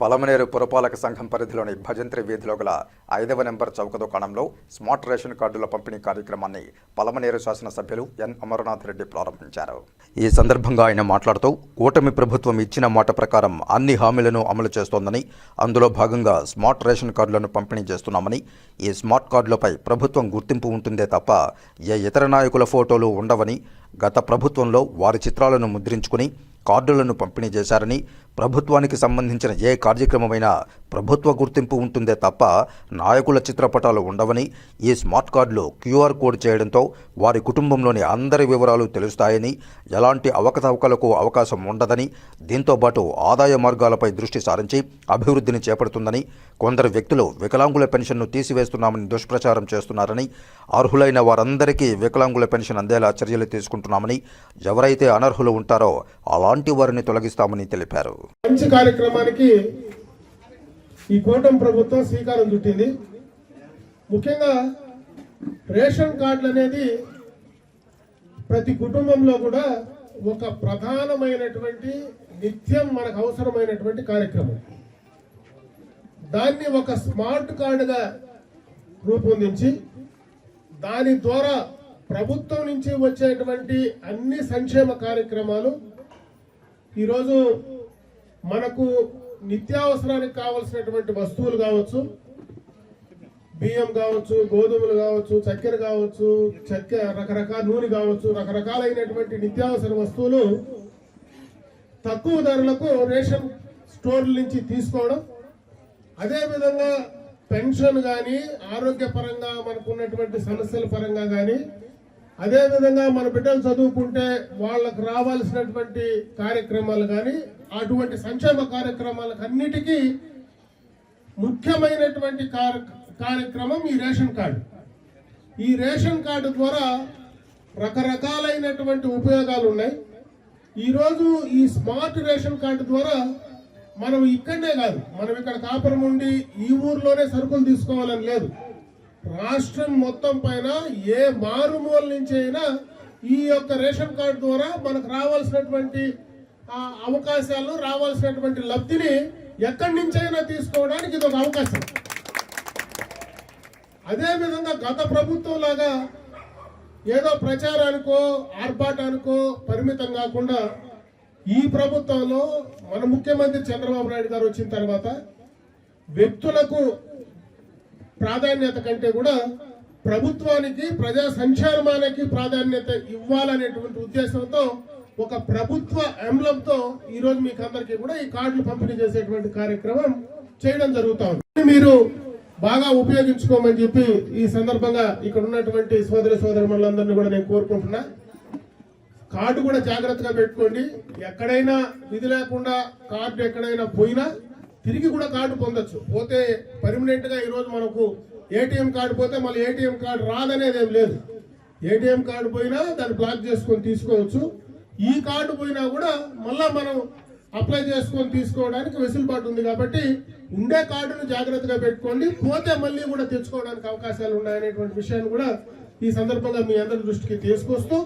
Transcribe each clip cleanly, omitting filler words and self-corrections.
పలమనేరు పురపాలక సంఘం పరిధిలోని భజంత్రి వీధిలో గల 5వ నెంబర్ చౌక దుకాణంలో స్మార్ట్ రేషన్ కార్డుల పంపిణీ కార్యక్రమాన్ని పలమనేరు శాసనసభ్యులు ఎన్ అమరనాథ్ రెడ్డి ప్రారంభించారు. ఈ సందర్భంగా ఆయన మాట్లాడుతూ కూటమి ప్రభుత్వం ఇచ్చిన మాట ప్రకారం అన్ని హామీలను అమలు చేస్తోందని, అందులో భాగంగా స్మార్ట్ రేషన్ కార్డులను పంపిణీ చేస్తున్నామని, ఈ స్మార్ట్ కార్డులపై ప్రభుత్వం గుర్తింపు ఉంటుందే తప్ప ఏ ఇతర నాయకుల ఫోటోలు ఉండవని, గత ప్రభుత్వంలో వారి చిత్రాలను ముద్రించుకుని కార్డులను పంపిణీ చేశారని, ప్రభుత్వానికి సంబంధించిన ఏ కార్యక్రమమైనా ప్రభుత్వ గుర్తింపు ఉంటుందే తప్ప నాయకుల చిత్రపటాలు ఉండవని, ఈ స్మార్ట్ కార్డులు క్యూఆర్ కోడ్ చేయడంతో వారి కుటుంబంలోని అందరి వివరాలు తెలుస్తాయని, ఎలాంటి అవకతవకలకు అవకాశం ఉండదని, దీంతోపాటు ఆదాయ మార్గాలపై దృష్టి సారించి అభివృద్ధిని చేపడుతుందని, కొందరు వ్యక్తులు వికలాంగుల పెన్షన్ను తీసివేస్తున్నామని దుష్ప్రచారం చేస్తున్నారని, అర్హులైన వారందరికీ వికలాంగుల పెన్షన్ అందేలా చర్యలు తీసుకుంటున్నామని, ఎవరైతే అనర్హులు ఉంటారో అలాంటి వారిని తొలగిస్తామని తెలిపారు. మంచి కార్యక్రమానికి ఈ కూటమి ప్రభుత్వం శ్రీకారం చుట్టింది. ముఖ్యంగా రేషన్ కార్డులు అనేది ప్రతి కుటుంబంలో కూడా ఒక ప్రధానమైనటువంటి నిత్యం మనకు అవసరమైనటువంటి కార్యక్రమం. దాన్ని ఒక స్మార్ట్ కార్డుగా రూపొందించి దాని ద్వారా ప్రభుత్వం నుంచి వచ్చేటువంటి అన్ని సంక్షేమ కార్యక్రమాలు ఈరోజు మనకు నిత్యావసరానికి కావలసినటువంటి వస్తువులు కావచ్చు, బియ్యం కావచ్చు, గోధుమలు కావచ్చు, చక్కెర కావచ్చు, రకరకాల నూనె కావచ్చు, రకరకాలైనటువంటి నిత్యావసర వస్తువులు తక్కువ ధరలకు రేషన్ స్టోర్ల నుంచి తీసుకోవడం, అదేవిధంగా పెన్షన్ కానీ, ఆరోగ్యపరంగా మనకు ఉన్నటువంటి సమస్యల పరంగా కానీ, అదేవిధంగా మన బిడ్డలు చదువుకుంటే వాళ్ళకు రావాల్సినటువంటి కార్యక్రమాలు కానీ, అటువంటి సంక్షేమ కార్యక్రమాలకు అన్నిటికీ ముఖ్యమైనటువంటి కార్యక్రమం ఈ రేషన్ కార్డు. ఈ రేషన్ కార్డు ద్వారా రకరకాలైనటువంటి ఉపయోగాలు ఉన్నాయి. ఈరోజు ఈ స్మార్ట్ రేషన్ కార్డు ద్వారా మనం ఇక్కడనే కాదు, మనం ఇక్కడ కాపురం ఉండి ఈ ఊర్లోనే సరుకులు తీసుకోవాలని లేదు. రాష్ట్రం మొత్తం పైన ఏ మారుమూల నుంచి అయినా ఈ యొక్క రేషన్ కార్డు ద్వారా మనకు రావాల్సినటువంటి అవకాశాలు, రావాల్సినటువంటి లబ్ధిని ఎక్కడి నుంచైనా తీసుకోవడానికి ఇది ఒక అవకాశం. అదేవిధంగా గత ప్రభుత్వం లాగా ఏదో ప్రచారానికో ఆర్భాటానికో పరిమితం కాకుండా ఈ ప్రభుత్వంలో మన ముఖ్యమంత్రి చంద్రబాబు నాయుడు గారు వచ్చిన తర్వాత వ్యక్తులకు ప్రాధాన్యత కంటే కూడా ప్రభుత్వానికి, ప్రజా సంక్షేమానికి ప్రాధాన్యత ఇవ్వాలనేటువంటి ఉద్దేశంతో ఒక ప్రభుత్వ ఎంబ్లంతో ఈరోజు మీకు అందరికీ కూడా ఈ కార్డులు పంపిణీ చేసేటువంటి కార్యక్రమం చేయడం జరుగుతా ఉంది. మీరు బాగా ఉపయోగించుకోమని చెప్పి ఈ సందర్భంగా ఇక్కడ ఉన్నటువంటి సోదరులందరినీ కూడా నేను కోరుకుంటున్నా. కార్డు కూడా జాగ్రత్తగా పెట్టుకోండి. ఎక్కడైనా విధి లేకుండా కార్డు ఎక్కడైనా పోయినా తిరిగి కూడా కార్డు పొందొచ్చు. పోతే పర్మనెంట్ గా ఈరోజు మనకు ఏటీఎం కార్డు పోతే మళ్ళీ ఏటీఎం కార్డు రాదనేది ఏం లేదు. ఏటీఎం కార్డు పోయినా దాన్ని బ్లాక్ చేసుకొని తీసుకోవచ్చు. ఈ కార్డు పోయినా కూడా మళ్ళా మనం అప్లై చేసుకొని తీసుకోవడానికి వెసులుబాటు ఉంది. కాబట్టి ఉండే కార్డును జాగ్రత్తగా పెట్టుకోండి. పోతే మళ్ళీ కూడా తెచ్చుకోవడానికి అవకాశాలు ఉన్నాయనేటువంటి విషయాన్ని కూడా ఈ సందర్భంగా మీ అందరి దృష్టికి తీసుకొస్తూ,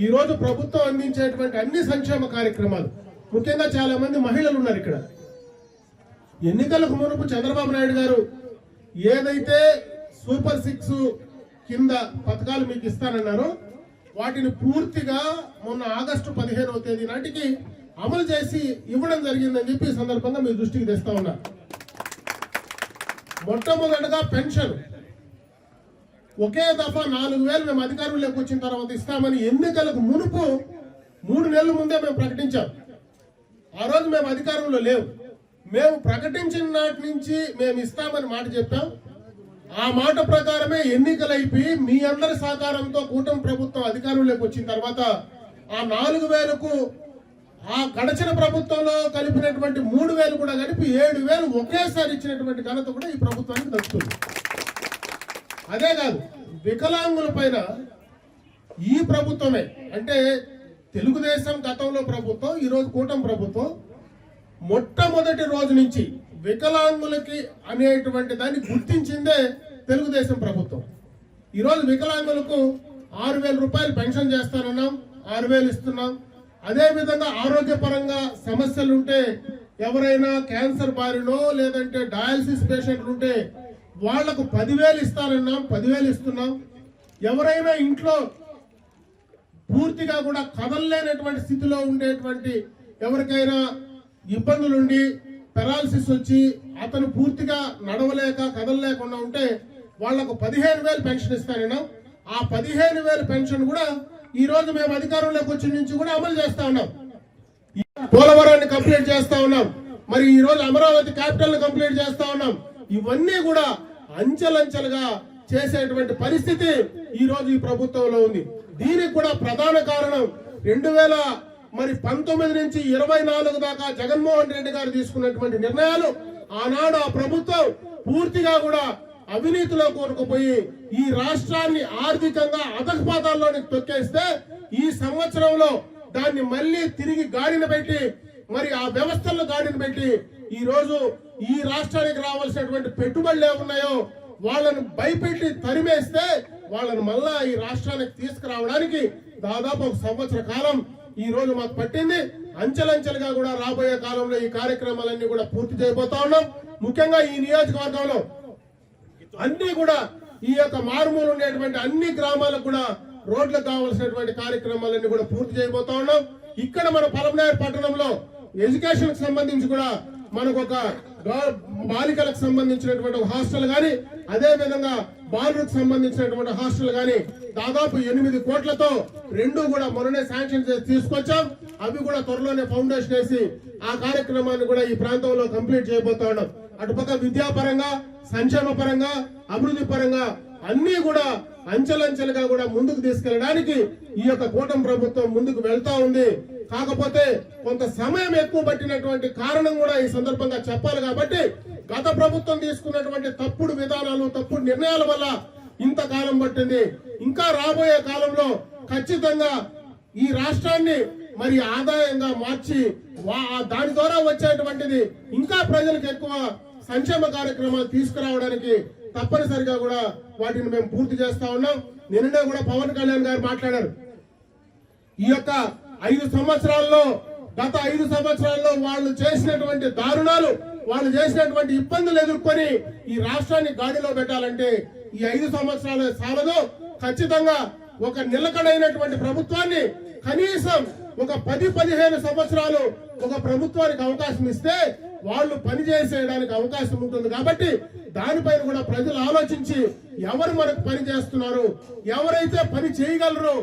ఈ రోజు ప్రభుత్వం అందించేటువంటి అన్ని సంక్షేమ కార్యక్రమాలు, ముఖ్యంగా చాలా మంది మహిళలు ఉన్నారు ఇక్కడ. ఎన్నికలకు మునుపు చంద్రబాబు నాయుడు గారు ఏదైతే సూపర్ 6 కింద పథకాలు మీకు ఇస్తానన్నారో వాటిని పూర్తిగా మొన్న ఆగస్టు 15వ తేదీ నాటికి అమలు చేసి ఇవ్వడం జరిగిందని చెప్పి ఈ సందర్భంగా మీ దృష్టికి తెస్తా ఉన్నా. మొట్టమొదటిగా పెన్షన్ ఒకే దఫా 4,000 మేము అధికారంలోకి వచ్చిన తర్వాత ఇస్తామని ఎన్నికలకు మునుపు 3 నెలల ముందే మేము ప్రకటించాం. ఆ రోజు మేము అధికారంలో లేవు. మేము ప్రకటించిన నాటి నుంచి మేము ఇస్తామని మాట చెప్పాం. ఆ మాట ప్రకారమే ఎన్నికలైపోయి మీ అందరి సహకారంతో కూటమి ప్రభుత్వం అధికారంలోకి వచ్చిన తర్వాత ఆ 4,000కు ఆ గడచిన ప్రభుత్వంలో కలిపినటువంటి 3,000 కూడా కలిపి 7,000 ఒకేసారి ఇచ్చినటువంటి ఘనత కూడా ఈ ప్రభుత్వానికి దక్కుతుంది. అదే కాదు, వికలాంగుల పైన ఈ ప్రభుత్వమే, అంటే తెలుగుదేశం గతంలో ప్రభుత్వం, ఈరోజు కూటమి ప్రభుత్వం మొట్టమొదటి రోజు నుంచి వికలాంగులకి అనేటువంటి దాన్ని గుర్తించిందే తెలుగుదేశం ప్రభుత్వం. ఈరోజు వికలాంగులకు 6,000 రూపాయలు పెన్షన్ చేస్తానన్నాం, 6,000 ఇస్తున్నాం. అదేవిధంగా ఆరోగ్యపరంగా సమస్యలుంటే ఎవరైనా క్యాన్సర్ బారినో లేదంటే డయాలసిస్ పేషెంట్లు ఉంటే వాళ్లకు 10,000 ఇస్తానన్నాం, 10,000 ఇస్తున్నాం. ఎవరైనా ఇంట్లో పూర్తిగా కూడా కదలలేనటువంటి స్థితిలో ఉండేటువంటి ఎవరికైనా ఇబ్బందులుండి పెరాలసిస్ వచ్చి అతను పూర్తిగా నడవలేక కదలలేకుండా ఉంటే వాళ్లకు 15,000 పెన్షన్ ఇస్తానన్నాం. ఆ 15,000 పెన్షన్ కూడా ఈ రోజు మేము అధికారంలోకి వచ్చిన నుంచి కూడా అమలు చేస్తా ఉన్నాం. పోలవరాన్ని కంప్లీట్ చేస్తా ఉన్నాం. మరి ఈ రోజు అమరావతి క్యాపిటల్ కంప్లీట్ చేస్తా ఉన్నాం. ఇవన్నీ కూడా అంచెలంచెలుగా చేసేటువంటి పరిస్థితి ఈ రోజు ఈ ప్రభుత్వంలో ఉంది. దీనికి కూడా ప్రధాన కారణం 2019 నుంచి 24 దాకా జగన్మోహన్ రెడ్డి గారు తీసుకున్నటువంటి నిర్ణయాలు. ఆనాడు ఆ ప్రభుత్వం పూర్తిగా కూడా అవినీతిలో కూరుకుపోయి ఈ రాష్ట్రాన్ని ఆర్థికంగా అధఃపాతాల్లోనికి తొక్కేస్తే ఈ సంవత్సరంలో దాన్ని మళ్ళీ తిరిగి గాడిన పెట్టి మరి ఆ వ్యవస్థలను గాడిన పెట్టి ఈ రోజు ఈ రాష్ట్రానికి రావాల్సినటువంటి పెట్టుబడులు ఏమున్నాయో వాళ్ళను భయపెట్టి తరిమేస్తే వాళ్ళను మళ్ళా ఈ రాష్ట్రానికి తీసుకురావడానికి దాదాపు 1 సంవత్సర కాలం ఈ రోజు మాకు పట్టింది. అంచెలంచెలుగా కూడా రాబోయే కాలంలో ఈ కార్యక్రమాలన్నీ కూడా పూర్తి చేయబోతా ఉన్నాం. ముఖ్యంగా ఈ నియోజకవర్గంలో అన్ని కూడా ఈ యొక్క మారుమూలు ఉండేటువంటి అన్ని గ్రామాలకు కూడా రోడ్లకు కావాల్సినటువంటి కార్యక్రమాలన్నీ కూడా పూర్తి చేయబోతా ఉన్నాం. ఇక్కడ మన పలమనేరు పట్టణంలో ఎడ్యుకేషన్ కి సంబంధించి కూడా మనకు ఒక బాలికలకు సంబంధించినటువంటి హాస్టల్ గాని, అదే విధంగా బాలులకు సంబంధించినటువంటి హాస్టల్ గాని దాదాపు 8 కోట్లతో 2 కూడా మొన్ననే శాంక్షన్ చేసి తీసుకొచ్చాం. అవి కూడా త్వరలోనే ఫౌండేషన్ వేసి ఆ కార్యక్రమాన్ని కూడా ఈ ప్రాంతంలో కంప్లీట్ చేయబోతా ఉన్నాం. అటుపక్క విద్యాపరంగా, సంక్షేమ పరంగా, అభివృద్ధి పరంగా అన్ని కూడా అంచెలంచెలుగా కూడా ముందుకు తీసుకెళ్ళడానికి ఈ యొక్క కూటమి ప్రభుత్వం ముందుకు వెళ్తా ఉంది. కాకపోతే కొంత సమయం ఎక్కువ పట్టినటువంటి కారణం కూడా ఈ సందర్భంగా చెప్పాలి. కాబట్టి గత ప్రభుత్వం తీసుకున్నటువంటి తప్పుడు విధానాలు, తప్పుడు నిర్ణయాల వల్ల ఇంతకాలం పట్టింది. ఇంకా రాబోయే కాలంలో ఖచ్చితంగా ఈ రాష్ట్రాన్ని మరి ఆదాయంగా మార్చి దాని ద్వారా వచ్చేటువంటిది ఇంకా ప్రజలకు ఎక్కువ సంక్షేమ కార్యక్రమాలు తీసుకురావడానికి తప్పనిసరిగా కూడా వాటిని మేము పూర్తి చేస్తా ఉన్నాం. నిన్ననే కూడా పవన్ కళ్యాణ్ గారు మాట్లాడారు. ఈ యొక్క 5 సంవత్సరాల్లో, గత 5 సంవత్సరాల్లో వాళ్ళు చేసినటువంటి దారుణాలు, వాళ్ళు చేసినటువంటి ఇబ్బందులు ఎదుర్కొని ఈ రాష్ట్రాన్ని గాడిలో పెట్టాలంటే ఈ 5 సంవత్సరాలు సాలదు. ఖచ్చితంగా ఒక నిలకడైనటువంటి ప్రభుత్వాన్ని కనీసం ఒక 10-15 సంవత్సరాలు ఒక ప్రభుత్వానికి అవకాశం ఇస్తే వాళ్ళు పని చేసేయడానికి అవకాశం ఉంటుంది. కాబట్టి దానిపైన కూడా ప్రజలు ఆలోచించి ఎవరు మనకు పని చేస్తున్నారు, ఎవరైతే పని చేయగలరో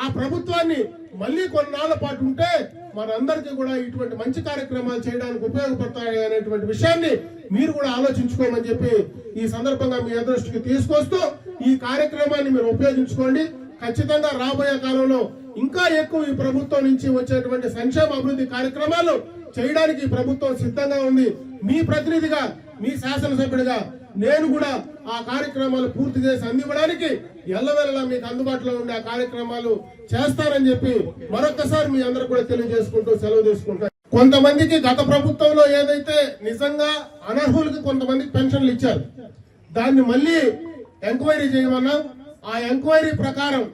ఆ ప్రభుత్వాన్ని మళ్ళీ కొన్నాళ్ల పాటు ఉంటే మనందరికీ కూడా ఇటువంటి మంచి కార్యక్రమాలు చేయడానికి ఉపయోగపడతాయి అనేటువంటి విషయాన్ని మీరు కూడా ఆలోచించుకోమని చెప్పి ఈ సందర్భంగా మీ దృష్టికి తీసుకొస్తూ ఈ కార్యక్రమాన్ని మీరు ఉపయోగించుకోండి. ఖచ్చితంగా రాబోయే కాలంలో ఇంకా ఎక్కువ ఈ ప్రభుత్వం నుంచి వచ్చేటువంటి సంక్షేమ అభివృద్ధి కార్యక్రమాలు చేయడానికి ఈ ప్రభుత్వం సిద్ధంగా ఉంది. మీ ప్రతినిధిగా, మీ శాసనసభ్యుడిగా నేను కూడా ఆ కార్యక్రమాలు పూర్తి చేసి అందివ్వడానికి ఎల్లవేళలా మీకు అందుబాటులో ఉండే ఆ కార్యక్రమాలు చేస్తానని చెప్పి మరొకసారి మీ అందరూ కూడా తెలియజేసుకుంటూ సెలవు తీసుకుంటాను. కొంతమందికి గత ప్రభుత్వంలో ఏదైతే నిజంగా అనర్హులకి కొంతమందికి పెన్షన్లు ఇచ్చారు, దాన్ని మళ్ళీ ఎంక్వైరీ చేయమన్నాం. ఆ ఎంక్వైరీ ప్రకారం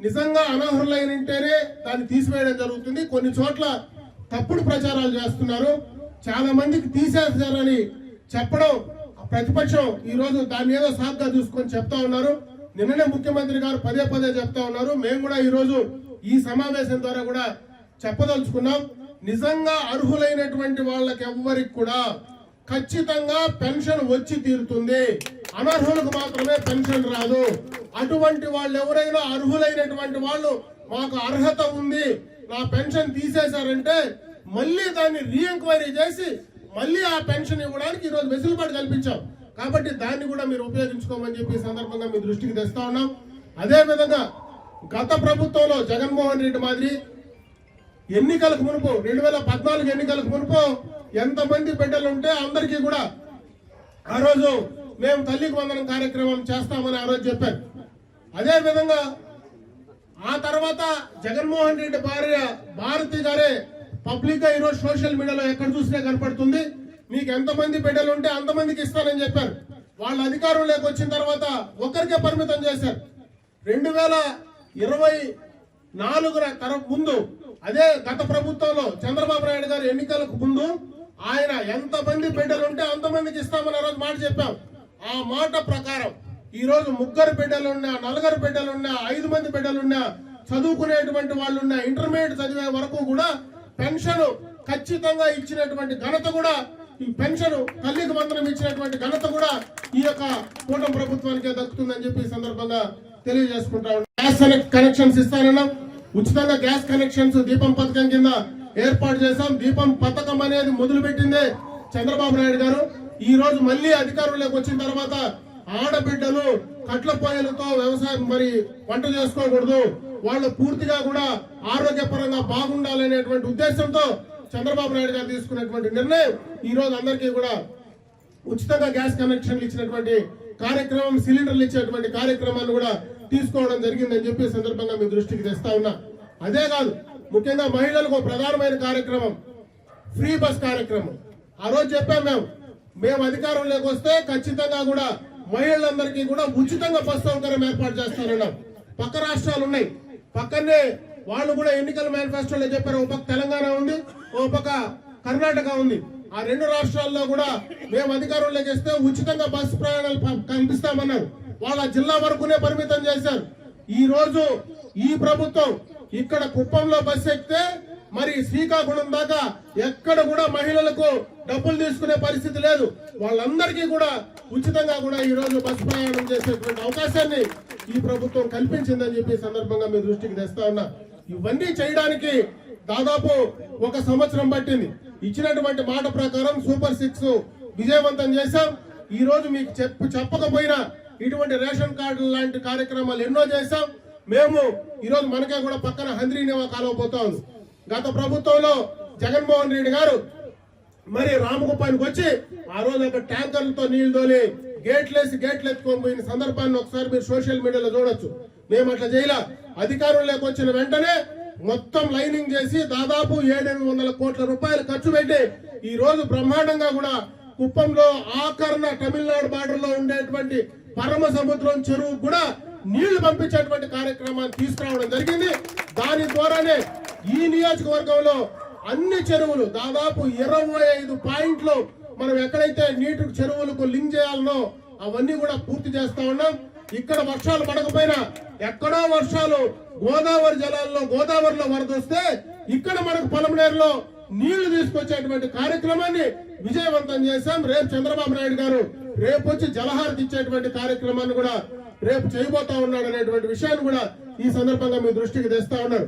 నిజంగా అనర్హులైనంటేనే దాన్ని తీసివేయడం జరుగుతుంది. కొన్ని చోట్ల తప్పుడు ప్రచారాలు చేస్తున్నారు. చాలా మందికి తీసేస్తారని చెప్పడం ప్రతిపక్షం ఈ రోజు దాన్ని ఏదో సాగ్గా చూసుకొని చెప్తా ఉన్నారు. నిన్ననే ముఖ్యమంత్రి గారు పదే చెప్తా ఉన్నారు. మేము కూడా ఈ రోజు ఈ సమావేశం ద్వారా కూడా చెప్పదలుచుకున్నాం. నిజంగా అర్హులైనటువంటి వాళ్ళకి ఎవ్వరికి కూడా ఖచ్చితంగా పెన్షన్ వచ్చి తీరుతుంది. అనర్హులకు మాత్రమే పెన్షన్ రాదు. అటువంటి వాళ్ళు ఎవరైనా అర్హులైనటువంటి వాళ్ళు మాకు అర్హత ఉంది, నా పెన్షన్ తీసేశారంటే మళ్ళీ దాన్ని రీఎంక్వైరీ చేసి మళ్ళీ ఆ పెన్షన్ ఇవ్వడానికి ఈ రోజు వెసులుబాటు కల్పించాం. కాబట్టి దాన్ని కూడా మీరు ఉపయోగించుకోమని చెప్పి ఈ సందర్భంగా మీ దృష్టికి తెస్తా ఉన్నాం. అదే విధంగా గత ప్రభుత్వంలో జగన్మోహన్ రెడ్డి మాదిరి ఎన్నికలకు మునుపు 2014 ఎన్నికలకు మునుపు ఎంతమంది బిడ్డలు ఉంటే అందరికీ కూడా ఆ రోజు మేము తల్లికి వందనం కార్యక్రమం చేస్తామని ఆ రోజు చెప్పారు. అదే విధంగా ఆ తర్వాత జగన్మోహన్ రెడ్డి భార్య భారతి గారే పబ్లిక్ గా ఈరోజు సోషల్ మీడియాలో ఎక్కడ చూసినా కనపడుతుంది. మీకు ఎంతమంది బిడ్డలు ఉంటే అంతమందికి ఇస్తానని చెప్పారు. వాళ్ళ అధికారంలోకి వచ్చిన తర్వాత ఒక్కరికే పరిమితం చేశారు. 2024 ముందు అదే గత ప్రభుత్వంలో చంద్రబాబు నాయుడు గారు ఎన్నికలకు ముందు ఆయన ఎంతమంది బిడ్డలుంటే అంతమందికి ఇస్తామని ఆ రోజు మాట చెప్పాం. ఆ మాట ప్రకారం ఈ రోజు 3 బిడ్డలున్నా, 4 బిడ్డలున్నా, 5 మంది బిడ్డలున్నా, చదువుకునేటువంటి వాళ్ళున్నా, ఇంటర్మీడియట్ చదివే వరకు కూడా పెన్షన్ ఖచ్చితంగా ఇచ్చినటువంటి ఘనత కూడా, ఈ పెన్షన్ తల్లికి వందనం ఇచ్చినటువంటి ఘనత కూడా ఈ యొక్క కూటమి ప్రభుత్వానికే దక్కుతుందని చెప్పి ఈ సందర్భంగా తెలియజేసుకుంటా ఉన్నాం. గ్యాస్ కనెక్షన్స్ ఇస్తానన్నాం. ఉచితంగా గ్యాస్ కనెక్షన్స్ దీపం పథకం కింద ఏర్పాటు చేశాం. దీపం పథకం అనేది మొదలు పెట్టిందే చంద్రబాబు నాయుడు గారు. ఈ రోజు మళ్ళీ అధికారంలోకి వచ్చిన తర్వాత ఆడబిడ్డలు కట్ల పొయ్యలతో వ్యవసాయం వంట చేసుకోకూడదు, వాళ్ళు పూర్తిగా కూడా ఆరోగ్యపరంగా బాగుండాలనేటువంటి ఉద్దేశంతో చంద్రబాబు నాయుడు గారు తీసుకున్నటువంటి నిర్ణయం ఈ రోజు అందరికీ కూడా ఉచితంగా గ్యాస్ కనెక్షన్లు ఇచ్చినటువంటి కార్యక్రమం, సిలిండర్లు ఇచ్చేటువంటి కార్యక్రమాన్ని కూడా తీసుకోవడం జరిగిందని చెప్పి సందర్భంగా మీ దృష్టికి తెస్తా ఉన్నా. అదే కాదు, ముఖ్యంగా మహిళలకు ఒక ప్రధానమైన కార్యక్రమం ఫ్రీ బస్ కార్యక్రమం. ఆ రోజు చెప్పాం మేము అధికారంలోకి వస్తే ఖచ్చితంగా కూడా మహిళలందరికీ కూడా ఉచితంగా బస్ సౌకర్యం ఏర్పాటు చేస్తారన్నాం. పక్క రాష్ట్రాలు ఉన్నాయి, పక్కనే వాళ్ళు కూడా ఎన్నికల మేనిఫెస్టోలో చెప్పారు. ఒక పక్క తెలంగాణ ఉంది, ఒక పక్క కర్ణాటక ఉంది. ఆ 2 రాష్ట్రాల్లో కూడా మేము అధికారంలోకి వస్తే ఉచితంగా బస్సు ప్రయాణాలు కల్పిస్తామన్నారు. వాళ్ళ జిల్లా వరకునే పరిమితం చేశారు. ఈ రోజు ఈ ప్రభుత్వం ఇక్కడ కుప్పంలో బస్సు ఎక్కితే శ్రీకాకుళం దాకా ఎక్కడ కూడా మహిళలకు డబ్బులు తీసుకునే పరిస్థితి లేదు. వాళ్ళందరికీ కూడా ఉచితంగా కూడా ఈ రోజు బస్సు ప్రయాణం చేసేటువంటి అవకాశాన్ని ఈ ప్రభుత్వం కల్పించిందని చెప్పి సందర్భంగా మీ దృష్టికి తెస్తా ఉన్నా. ఇవన్నీ చేయడానికి దాదాపు 1 సంవత్సరం పట్టింది. ఇచ్చినటువంటి మాట ప్రకారం సూపర్ 6 విజయవంతం చేశాం. ఈ రోజు మీకు చెప్పకపోయినా ఇటువంటి రేషన్ కార్డు లాంటి కార్యక్రమాలు ఎన్నో చేశాం. మేము ఈ రోజు మనకే కూడా పక్కన హంద్రీనేవా కాలువ పోతా ఉంది. గత ప్రభుత్వంలో జగన్మోహన్ రెడ్డి గారు రామకుప్పానికి వచ్చి ఆ రోజు ఒక ట్యాంకర్లతో నీళ్లు తోలి గేట్లు ఎత్తుకొని పోయిన సందర్భాన్ని ఒకసారి మీరు సోషల్ మీడియాలో చూడొచ్చు. మేము అట్లా చేయలే. అధికారంలోకి వచ్చిన వెంటనే మొత్తం లైనింగ్ చేసి దాదాపు 700 కోట్ల రూపాయలు ఖర్చు పెట్టి ఈ రోజు బ్రహ్మాండంగా కూడా కుప్పంలో ఆఖరణ తమిళనాడు బార్డర్ లో ఉండేటువంటి పరమ సముద్రం చెరువు కూడా నీళ్లు పంపించేటువంటి కార్యక్రమాన్ని తీసుకురావడం జరిగింది. దాని ద్వారానే ఈ నియోజకవర్గంలో అన్ని చెరువులు దాదాపు 25 పాయింట్లు మనం ఎక్కడైతే నీటి చెరువులకు లింక్ చేయాలనో అవన్నీ కూడా పూర్తి చేస్తా ఉన్నాం. ఇక్కడ వర్షాలు పడకపోయినా ఎక్కడో వర్షాలు గోదావరి జలాల్లో గోదావరిలో వరద వస్తే ఇక్కడ మనకు పొలంనేరులో నీళ్లు తీసుకొచ్చేటువంటి కార్యక్రమాన్ని విజయవంతం చేశాం. రేపు చంద్రబాబు నాయుడు గారు రేపు వచ్చి జలహారతి ఇచ్చేటువంటి కార్యక్రమాన్ని కూడా రేపు చేయబోతా ఉన్నాడు అనేటువంటి విషయాన్ని కూడా ఈ సందర్భంగా మీ దృష్టికి తెస్తా ఉన్నారు.